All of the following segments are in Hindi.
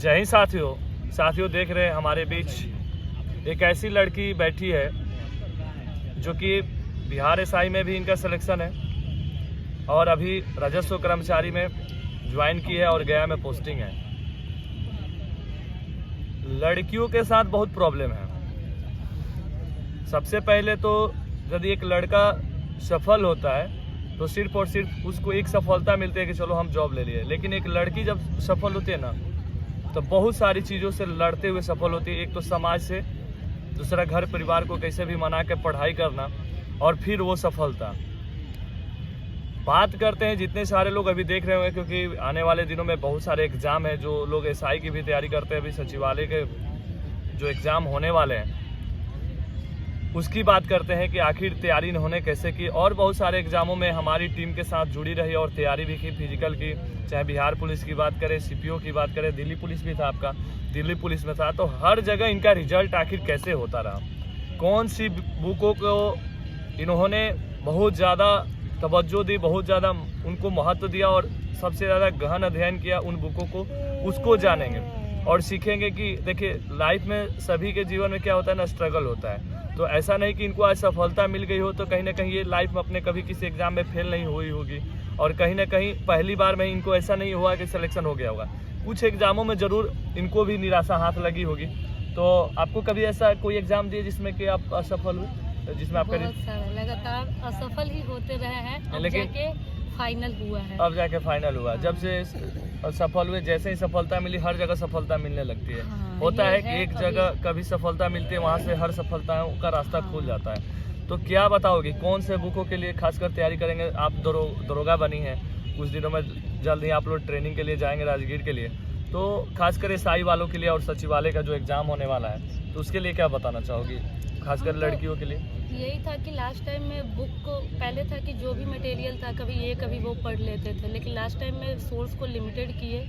जय हिंद साथियों देख रहे हैं हमारे बीच एक ऐसी लड़की बैठी है जो कि बिहार एसआई में भी इनका सिलेक्शन है और अभी राजस्व कर्मचारी में ज्वाइन की है और गया में पोस्टिंग है। लड़कियों के साथ बहुत प्रॉब्लम है। सबसे पहले तो यदि एक लड़का सफल होता है तो सिर्फ और सिर्फ उसको एक सफलता मिलती है कि चलो हम जॉब ले लिए, लेकिन एक लड़की जब सफल होती है ना तो बहुत सारी चीज़ों से लड़ते हुए सफल होती है। एक तो समाज से, दूसरा घर परिवार को कैसे भी मना के पढ़ाई करना और फिर वो सफलता। बात करते हैं जितने सारे लोग अभी देख रहे होंगे, क्योंकि आने वाले दिनों में बहुत सारे एग्ज़ाम है। जो लोग एसआई की भी तैयारी करते हैं, अभी सचिवालय के जो एग्ज़ाम होने वाले हैं उसकी बात करते हैं कि आखिर तैयारी इन्होंने कैसे की। और बहुत सारे एग्ज़ामों में हमारी टीम के साथ जुड़ी रही और तैयारी भी की, फिजिकल की, चाहे बिहार पुलिस की बात करें, सीपीओ की बात करें, दिल्ली पुलिस भी था, आपका दिल्ली पुलिस में था। तो हर जगह इनका रिजल्ट आखिर कैसे होता रहा, कौन सी बुकों को इन्होंने बहुत ज़्यादा तवज्जो दी, बहुत ज़्यादा उनको महत्व दिया और सबसे ज़्यादा गहन अध्ययन किया उन बुकों को, उसको जानेंगे और सीखेंगे कि देखिए लाइफ में सभी के जीवन में क्या होता है ना, स्ट्रगल होता है। तो ऐसा नहीं कि इनको आज सफलता मिल गई हो तो कहीं ना कहीं ये लाइफ में अपने कभी किसी एग्जाम में फेल नहीं हुई होगी और कहीं ना कहीं पहली बार में इनको ऐसा नहीं हुआ कि सिलेक्शन हो गया होगा। कुछ एग्जामों में ज़रूर इनको भी निराशा हाथ लगी होगी। तो आपको कभी ऐसा कोई एग्जाम दिए जिसमें कि आप असफल हुए, जिसमें आपका लगातार असफल ही होते रहे हैं, लेकिन फाइनल हुआ है, अब जाके फाइनल हुआ। जब से सफल हुए, जैसे ही सफलता मिली हर जगह सफलता मिलने लगती है। होता है कि एक जगह कभी सफलता मिलती है, वहाँ से हर सफलताओं का रास्ता खुल जाता है। तो क्या बताओगे कौन से बुकों के लिए खासकर तैयारी करेंगे? आप दरोगा बनी हैं, कुछ दिनों में जल्द ही आप लोग ट्रेनिंग के लिए जाएंगे राजगीर के लिए, तो खासकर एसआई वालों के लिए और सचिवालय का जो एग्ज़ाम होने वाला है तो उसके लिए क्या बताना चाहोगी, खासकर लड़कियों के लिए? यही था कि लास्ट टाइम में बुक को पहले था कि जो भी मटेरियल था कभी ये कभी वो पढ़ लेते थे, लेकिन लास्ट टाइम में सोर्स को लिमिटेड किए,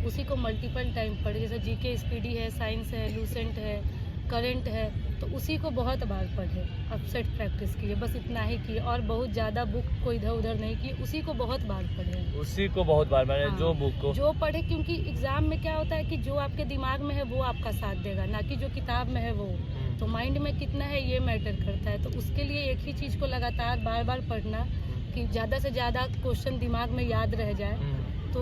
उसी को मल्टीपल टाइम पढ़े। जैसे जीके स्पीडी है, साइंस है, लूसेंट है, करंट है, तो उसी को बहुत बार पढ़े, अपसेट प्रैक्टिस किए, बस इतना ही किए और बहुत ज़्यादा बुक को इधर उधर नहीं किए, उसी को बहुत बार पढ़े। उसी को बहुत बार मैंने जो बुक को जो पढ़े, क्योंकि एग्ज़ाम में क्या होता है कि जो आपके दिमाग में है वो आपका साथ देगा, ना कि जो किताब में है वो। तो माइंड में कितना है ये मैटर करता है। तो उसके लिए एक ही चीज़ को लगातार बार बार पढ़ना कि ज़्यादा से ज़्यादा क्वेश्चन दिमाग में याद रह जाए। तो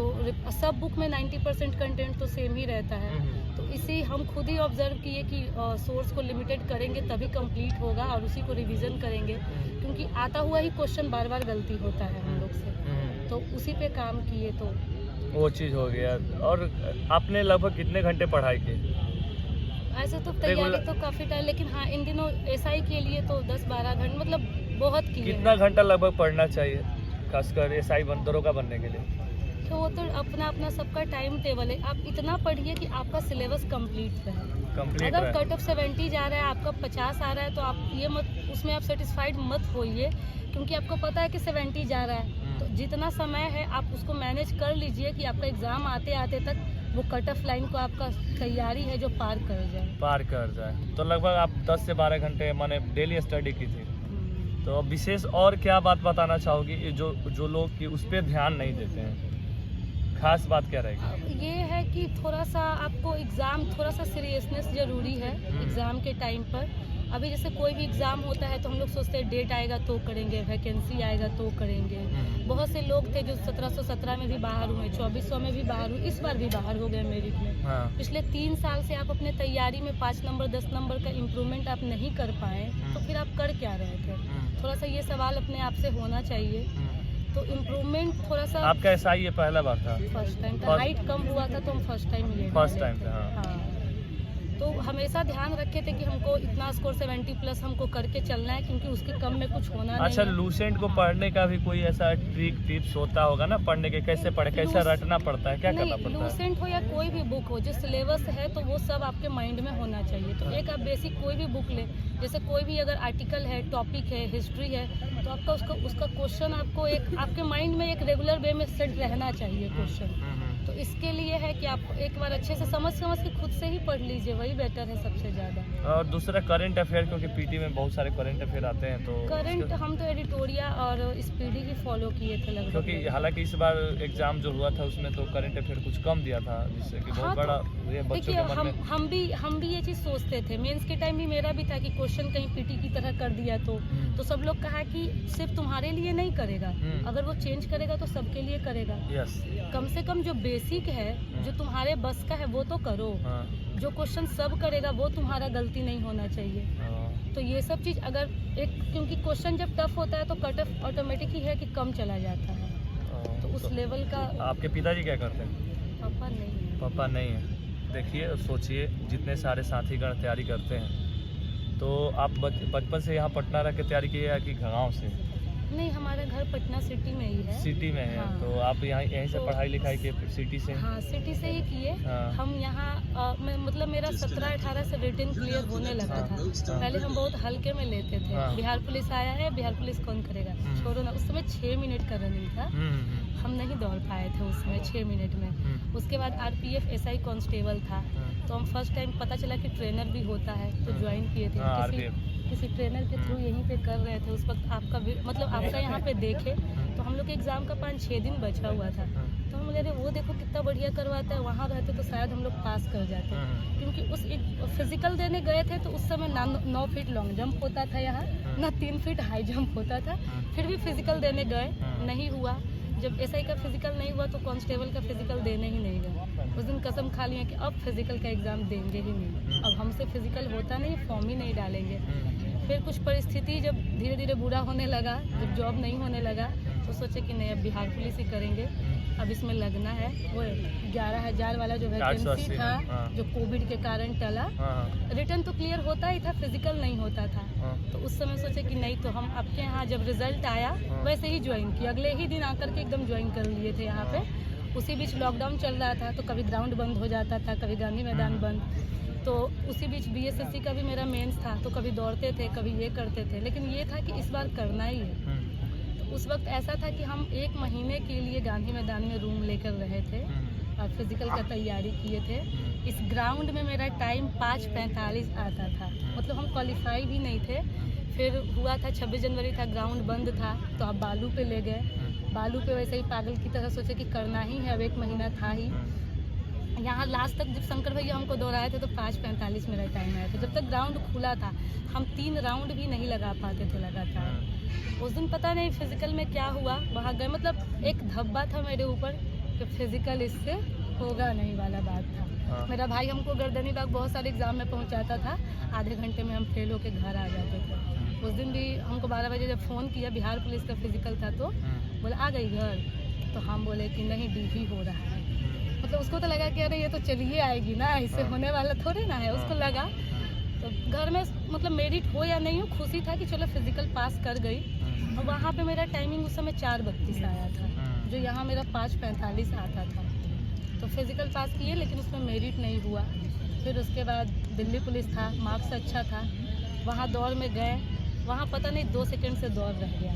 सब बुक में 90% कंटेंट तो सेम ही रहता है। तो इसी हम खुद ही ऑब्जर्व किए कि सोर्स को लिमिटेड करेंगे तभी कंप्लीट होगा और उसी को रिवीजन करेंगे, क्योंकि आता हुआ ही क्वेश्चन बार बार गलती होता है हम लोग से। तो उसी पे काम किए तो वो चीज़ हो गया। और आपने लगभग कितने घंटे पढ़ाई की? ऐसे तो तैयारी तो काफ़ी टाइम, लेकिन हाँ इन दिनों एसआई के लिए तो 10-12 घंटे, मतलब बहुत की। कितना घंटा लगभग पढ़ना चाहिए खासकर एसआई दरोगा बनने के लिए? तो वो तो अपना अपना सबका टाइम टेबल है। आप इतना पढ़िए कि आपका सिलेबस कंप्लीट रहे। अगर कट ऑफ 70 जा रहा है, आपका 50 आ रहा है, तो आप ये मत, उसमें आप सेटिस्फाइड मत होइए, क्योंकि आपको पता है कि 70 जा रहा है। तो जितना समय है आप उसको मैनेज कर लीजिए कि आपका एग्ज़ाम आते आते तक वो कट ऑफ लाइन को आपका तैयारी है जो पार कर जाए। तो लगभग आप 10 से 12 घंटे माने डेली स्टडी की थी। तो अब विशेष और क्या बात बताना चाहोगी जो लोग कि उस पर ध्यान नहीं देते हैं, खास बात क्या रहेगी? ये है कि थोड़ा सा आपको एग्ज़ाम, थोड़ा सा सीरियसनेस ज़रूरी है एग्ज़ाम के टाइम पर। अभी जैसे कोई भी एग्ज़ाम होता है तो हम लोग सोचते हैं डेट आएगा तो करेंगे, वैकेंसी आएगा तो करेंगे। बहुत से लोग थे जो 1717 में भी बाहर हुए, 2400 में भी बाहर हुए, इस बार भी बाहर हो गए मेरिट में। पिछले 3 साल से आप अपने तैयारी में 5 नंबर 10 नंबर का इम्प्रूवमेंट आप नहीं कर पाए, तो फिर आप कर क्या रहे थे? थोड़ा सा ये सवाल अपने आप से होना चाहिए। तो इम्प्रूवमेंट थोड़ा सा। आपका एसआई ये पहला बार था? फर्स्ट टाइम था। हाइट कम हुआ था तो हम फर्स्ट टाइम था। हाँ। तो हमेशा ध्यान रखे थे कि हमको इतना स्कोर 70+ हमको करके चलना है, क्योंकि उसके कम में कुछ होना नहीं। अच्छा, लूसेंट को पढ़ने का भी कोई ऐसा टिप्स होता होगा ना, पढ़ने के कैसे पढ़े, कैसे रटना पड़ता है, क्या करना पड़ता है? लूसेंट हो या कोई भी बुक हो, जो सिलेबस है तो वो सब आपके माइंड में होना चाहिए। तो एक आप बेसिक कोई भी बुक ले, जैसे कोई भी अगर आर्टिकल है, टॉपिक है, हिस्ट्री है, तो आपका उसका क्वेश्चन आपको एक आपके माइंड में एक रेगुलर वे में सेट रहना चाहिए क्वेश्चन। तो इसके लिए है कि आप एक बार अच्छे से समझ के खुद से ही पढ़ लीजिए, वही बेटर है सबसे ज़्यादा। और दूसरा करंट अफेयर, क्योंकि पीटी में बहुत सारे करंट अफेयर आते हैं, तो करंट हम तो एडिटोरिया और स्पीडी ही फॉलो किए थे लगभग। क्योंकि हालांकि इस बार एग्जाम जो हुआ था उसमें तो करंट अफेयर कुछ कम दिया था, जिससे कि बहुत हाँ, बड़ा ये बच्चों देखिए के मन में हम भी ये चीज़ सोचते थे, मेंस के टाइम भी मेरा भी था कि क्वेश्चन कहीं पीटी की तरह कर दिया तो सब लोग कहा कि सिर्फ तुम्हारे लिए नहीं करेगा, अगर वो चेंज करेगा तो सबके लिए करेगा। यस, कम से कम जो बेसिक है, जो तुम्हारे बस का है वो तो करो। जो क्वेश्चन सब करेगा वो तुम्हारा गलती नहीं होना चाहिए। तो ये सब चीज़ अगर क्योंकि क्वेश्चन जब टफ होता है तो कट ऑफ ऑटोमेटिक ही है कि कम चला जाता है, तो उस लेवल का। आपके पिताजी क्या करते हैं? पापा नहीं है। पापा नहीं है। देखिए सोचिए, जितने सारे साथीगण तैयारी करते हैं, तो आप बचपन से यहाँ पटना रह के तैयारी की है कि गाँव से? नहीं, हमारा घर पटना सिटी में ही है। सिटी में है। हाँ। तो आप यहीं से तो पढ़ाई लिखाई के सिटी से? हाँ, सिटी से ही किए। हाँ। हम यहाँ मतलब मेरा 17-18 से रिटन क्लियर होने लगा था। पहले हम बहुत हल्के में लेते थे। हाँ। बिहार पुलिस आया है, बिहार पुलिस कौन करेगा, छोड़ो ना। उस समय 6 मिनट का रनिंग था, हम नहीं दौड़ पाए थे उसमें 6 मिनट में। उसके बाद आरपीएफ एसआई कांस्टेबल था, तो हम फर्स्ट टाइम पता चला कि ट्रेनर भी होता है, तो ज्वाइन किए थे। किसी ट्रेनर के थ्रू यहीं पे कर रहे थे। उस वक्त आपका यहाँ पे देखे तो हम लोग के एग्ज़ाम का 5-6 दिन बचा हुआ था, तो हम बोले वो देखो कितना बढ़िया करवाता है, वहाँ रहते तो शायद हम लोग पास कर जाते। क्योंकि उस एक फिजिकल देने गए थे तो उस समय ना 9 फीट लॉन्ग जंप होता था यहाँ, ना 3 फीट हाई जंप होता था, फिर भी फिजिकल देने गए, नहीं हुआ। जब एसआई का फिजिकल नहीं हुआ तो कांस्टेबल का फिजिकल देने ही नहीं गए। उस दिन कसम खा लिए कि अब फिजिकल का एग्ज़ाम देंगे ही नहीं, अब हमसे फिजिकल होता नहीं, फॉर्म ही नहीं डालेंगे। फिर कुछ परिस्थिति जब धीरे धीरे बुरा होने लगा, जब जॉब नहीं होने लगा, तो सोचे कि नहीं अब बिहार पुलिस ही करेंगे, अब इसमें लगना है। वो 11,000 वाला जो वैकेंसी था, जो कोविड के कारण टला, रिटर्न तो क्लियर होता ही था, फिजिकल नहीं होता था। तो उस समय सोचे कि नहीं, तो हम आपके यहाँ जब रिजल्ट आया वैसे ही ज्वाइन किया, अगले ही दिन आकर के एकदम ज्वाइन कर लिए थे यहाँ पे। उसी बीच लॉकडाउन चल रहा था, तो कभी ग्राउंड बंद हो जाता था, कभी गांधी मैदान बंद, तो उसी बीच बीएसएससी का भी मेरा मेंस था, तो कभी दौड़ते थे, कभी ये करते थे, लेकिन ये था कि इस बार करना ही है। तो उस वक्त ऐसा था कि हम 1 महीने के लिए गांधी मैदान में रूम लेकर रहे थे और फिजिकल का तैयारी किए थे। इस ग्राउंड में मेरा टाइम 5:45 आता था, मतलब हम क्वालिफाई भी नहीं थे। फिर हुआ था 26 जनवरी था, ग्राउंड बंद था, तो आप बालू पे ले गए। बालू पे वैसे ही पागल की तरह सोचे कि करना ही है, अब 1 महीना था ही। यहाँ लास्ट तक जब शंकर भैया हमको दौड़ाए थे तो 5:45 मेरा टाइम आया था। जब तक ग्राउंड खुला था हम 3 राउंड भी नहीं लगा पाते थे लगातार। उस दिन पता नहीं फिजिकल में क्या हुआ, वहाँ गए, मतलब एक धब्बा था मेरे ऊपर कि फिजिकल इससे होगा नहीं वाला बात था। मेरा भाई हमको गर्दनी बाग बहुत सारे एग्जाम में पहुँचाता था, आधे घंटे में हम फेल होकर घर आ जाते थे। उस दिन भी हमको 12 बजे जब फ़ोन किया, बिहार पुलिस का फिजिकल था, तो बोला आ गई घर, तो हम बोले कि नहीं डीवी हो रहा है। मतलब उसको तो लगा कि अरे ये तो चलिए आएगी ना, इससे होने वाला थोड़ी ना है, उसको लगा। तो घर में मतलब मेरिट हो या नहीं हो, खुशी था कि चलो फिजिकल पास कर गई। और वहाँ पे मेरा टाइमिंग उस समय 4:32 आया था, जो यहाँ मेरा 5:45 आता था। तो फिजिकल पास किए, लेकिन उसमें मेरिट नहीं हुआ। फिर उसके बाद दिल्ली पुलिस था, मार्क्स अच्छा था, वहाँ दौड़ में गए, वहाँ पता नहीं 2 सेकंड से दौड़ रह गया।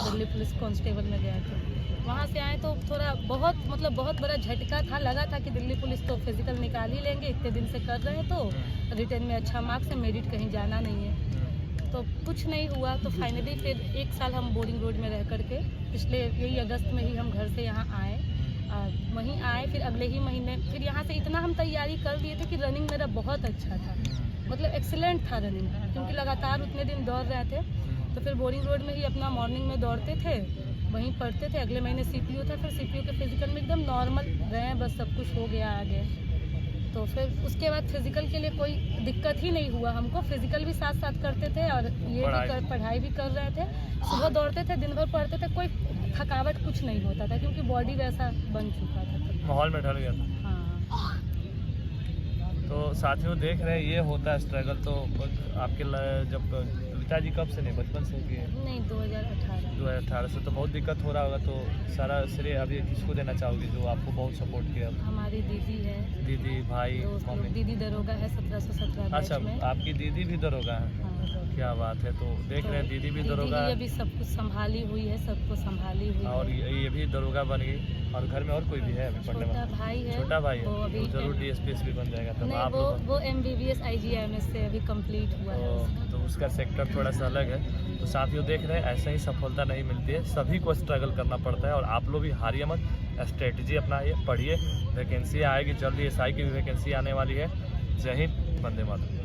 दिल्ली पुलिस कांस्टेबल में गया तो वहाँ से आए तो थोड़ा बहुत बड़ा झटका था। लगा था कि दिल्ली पुलिस तो फिजिकल निकाल ही लेंगे, इतने दिन से कर रहे हैं, तो रिटर्न में अच्छा मार्क्स है, मेरिट कहीं जाना नहीं है। तो कुछ नहीं हुआ, तो फाइनली फिर 1 साल हम बोरिंग रोड में रह करके, पिछले यही अगस्त में ही हम घर से यहाँ आए। वहीं आए, फिर अगले ही महीने फिर यहाँ से इतना हम तैयारी कर लिए थे कि रनिंग मेरा बहुत अच्छा था, मतलब एक्सीलेंट था रनिंग, क्योंकि लगातार उतने दिन दौड़ रहे थे। तो फिर बोरिंग रोड में ही अपना मॉर्निंग में दौड़ते थे, वहीं पढ़ते थे। अगले महीने सीपीयू था, फिर सीपीयू के फिजिकल में एकदम नॉर्मल गए, बस सब कुछ हो गया आगे। तो फिर उसके बाद फिजिकल के लिए कोई दिक्कत ही नहीं हुआ हमको। फिजिकल भी साथ साथ करते थे और ये भी पढ़ाई भी कर रहे थे। सुबह दौड़ते थे, दिन भर पढ़ते थे, कोई थकावट कुछ नहीं होता था, क्योंकि बॉडी वैसा बन चुका था, माहौल में ढल गया था। हाँ। तो साथियों देख रहे हैं, ये होता है स्ट्रगल। तो आपके जब पिताजी कब से नहीं, बचपन से किए? नहीं, 2018 से। तो बहुत दिक्कत हो रहा होगा, तो सारा श्रेय अभी किसको देना चाहोगे जो आपको बहुत सपोर्ट किया? हमारी दीदी है, दीदी, भाई, मम्मी? दीदी दरोगा है 1717 अच्छा, में। आपकी दीदी भी दरोगा है? हाँ। क्या बात है। तो देख रहे हैं दीदी भी दरोगा, ये भी सब कुछ संभाली हुई है, सबको संभाली हुई और है। ये भी दरोगा बन गई। और घर में और कोई भी है अभी पढ़ने छोटा वाला? भाई है, छोटा भाई है, वो अभी तो जरूर DSP भी बन जाएगा। तब नहीं, आप लोग वो MBBS IGIMS से अभी कंप्लीट हुआ है उसका। तो उसका सेक्टर थोड़ा सा अलग है। तो साथियों देख रहे हैं, ऐसे ही सफलता नहीं मिलती है, सभी को स्ट्रगल करना पड़ता है। और आप लोग भी हारिए मत, स्ट्रेटजी अपनाइए, पढ़िए, वैकेंसी आएगी जल्दी, SI की भी वैकेंसी आने वाली है। जय हिंद, वंदे मातरम।